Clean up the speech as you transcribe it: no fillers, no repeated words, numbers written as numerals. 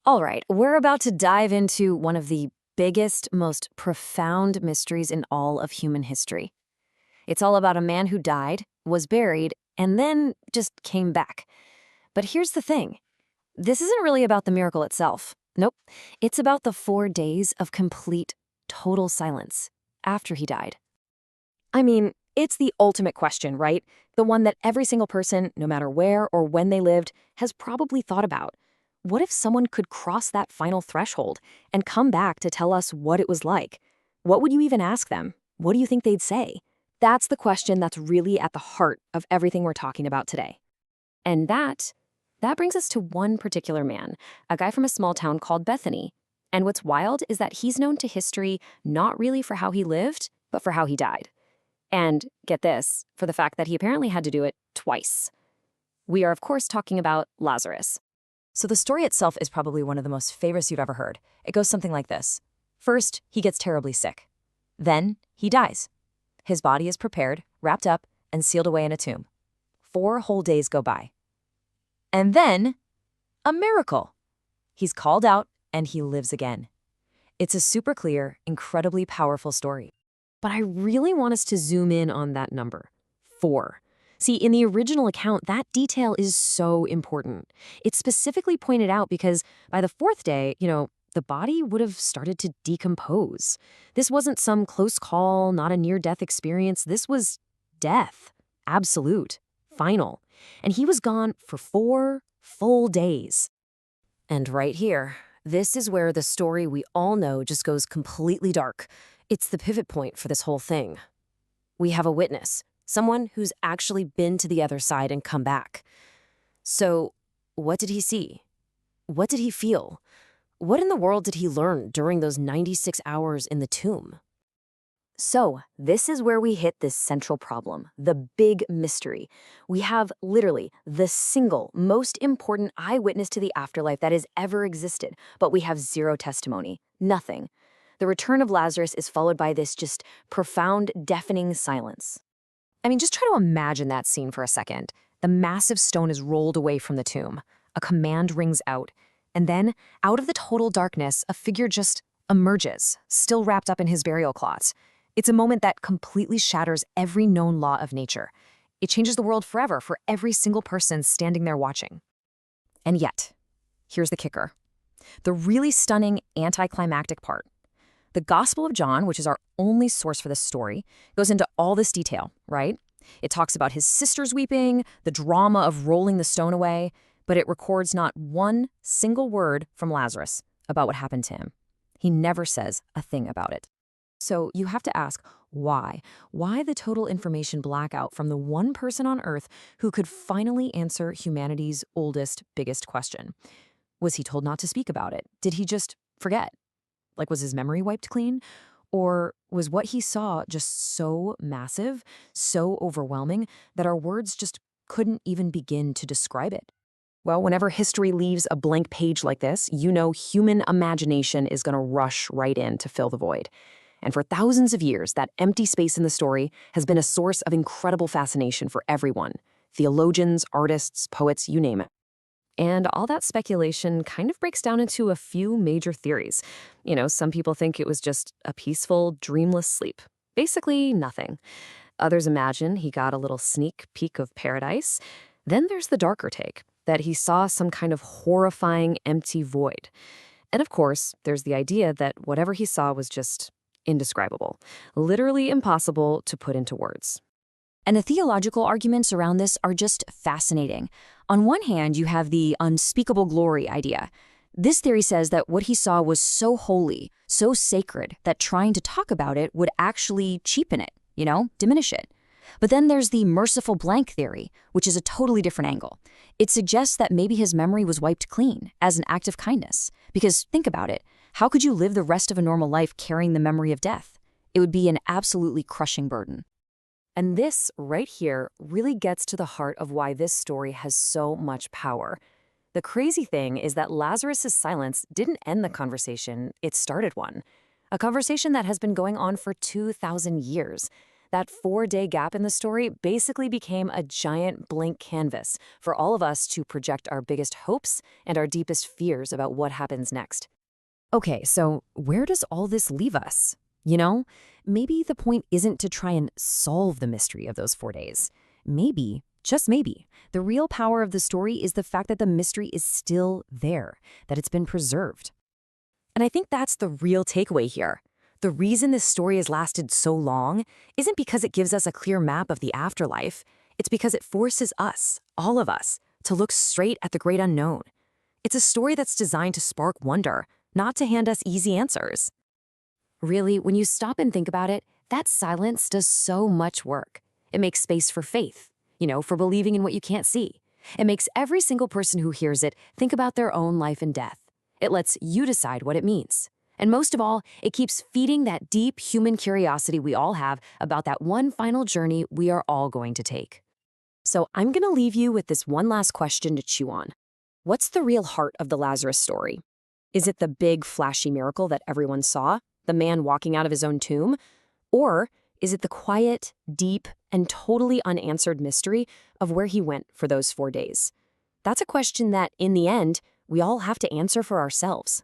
All right, we're about to dive into one of the biggest, most profound mysteries in all of human history. It's all about a man who died, was buried, and then just came back. But here's the thing. This isn't really about the miracle itself. Nope. It's about the 4 days of complete, total silence after he died. I mean, it's the ultimate question, right? The one that every single person, no matter where or when they lived, has probably thought about. What if someone could cross that final threshold and come back to tell us what it was like? What would you even ask them? What do you think they'd say? That's the question that's really at the heart of everything we're talking about today. And that brings us to one particular man, a guy from a small town called Bethany. And what's wild is that he's known to history not really for how he lived, but for how he died. And get this, for the fact that he apparently had to do it twice. We are, of course, talking about Lazarus. So the story itself is probably one of the most famous you've ever heard. It goes something like this. First, he gets terribly sick. Then, he dies. His body is prepared, wrapped up, and sealed away in a tomb. 4 whole days go by. And then, a miracle. He's called out, and he lives again. It's a super clear, incredibly powerful story. But I really want us to zoom in on that number, 4. See, in the original account, that detail is so important. It's specifically pointed out because by the 4th day, the body would have started to decompose. This wasn't some close call, not a near-death experience. This was death. Absolute. Final. And he was gone for 4 full days. And right here, this is where the story we all know just goes completely dark. It's the pivot point for this whole thing. We have a witness, someone who's actually been to the other side and come back. So, what did he see? What did he feel? What in the world did he learn during those 96 hours in the tomb? So, this is where we hit this central problem, the big mystery. We have literally the single most important eyewitness to the afterlife that has ever existed, but we have zero testimony, nothing. The return of Lazarus is followed by this just profound, deafening silence. I mean, just try to imagine that scene for a second. The massive stone is rolled away from the tomb. A command rings out. And then, out of the total darkness, a figure just emerges, still wrapped up in his burial cloths. It's a moment that completely shatters every known law of nature. It changes the world forever for every single person standing there watching. And yet, here's the kicker. The really stunning anticlimactic part. The Gospel of John, which is our only source for this story, goes into all this detail, right? It talks about his sisters weeping, the drama of rolling the stone away, but it records not one single word from Lazarus about what happened to him. He never says a thing about it. So you have to ask, why? Why the total information blackout from the one person on Earth who could finally answer humanity's oldest, biggest question? Was he told not to speak about it? Did he just forget? Like, was his memory wiped clean? Or was what he saw just so massive, so overwhelming, that our words just couldn't even begin to describe it? Well, whenever history leaves a blank page like this, you know human imagination is going to rush right in to fill the void. And for thousands of years, that empty space in the story has been a source of incredible fascination for everyone. Theologians, artists, poets, you name it. And all that speculation kind of breaks down into a few major theories. Some people think it was just a peaceful, dreamless sleep. Basically, nothing. Others imagine he got a little sneak peek of paradise. Then there's the darker take, that he saw some kind of horrifying, empty void. And of course, there's the idea that whatever he saw was just indescribable, literally impossible to put into words. And the theological arguments around this are just fascinating. On one hand, you have the unspeakable glory idea. This theory says that what he saw was so holy, so sacred, that trying to talk about it would actually cheapen it, diminish it. But then there's the merciful blank theory, which is a totally different angle. It suggests that maybe his memory was wiped clean as an act of kindness. Because think about it, how could you live the rest of a normal life carrying the memory of death? It would be an absolutely crushing burden. And this, right here, really gets to the heart of why this story has so much power. The crazy thing is that Lazarus' silence didn't end the conversation, it started one. A conversation that has been going on for 2,000 years. That 4-day gap in the story basically became a giant blank canvas for all of us to project our biggest hopes and our deepest fears about what happens next. Okay, so where does all this leave us? Maybe the point isn't to try and solve the mystery of those 4 days. Maybe, just maybe, the real power of the story is the fact that the mystery is still there, that it's been preserved. And I think that's the real takeaway here. The reason this story has lasted so long isn't because it gives us a clear map of the afterlife. It's because it forces us, all of us, to look straight at the great unknown. It's a story that's designed to spark wonder, not to hand us easy answers. Really, when you stop and think about it, that silence does so much work. It makes space for faith, for believing in what you can't see. It makes every single person who hears it think about their own life and death. It lets you decide what it means. And most of all, it keeps feeding that deep human curiosity we all have about that one final journey we are all going to take. So I'm going to leave you with this one last question to chew on. What's the real heart of the Lazarus story? Is it the big, flashy miracle that everyone saw, the man walking out of his own tomb? Or is it the quiet, deep, and totally unanswered mystery of where he went for those 4 days? That's a question that, in the end, we all have to answer for ourselves.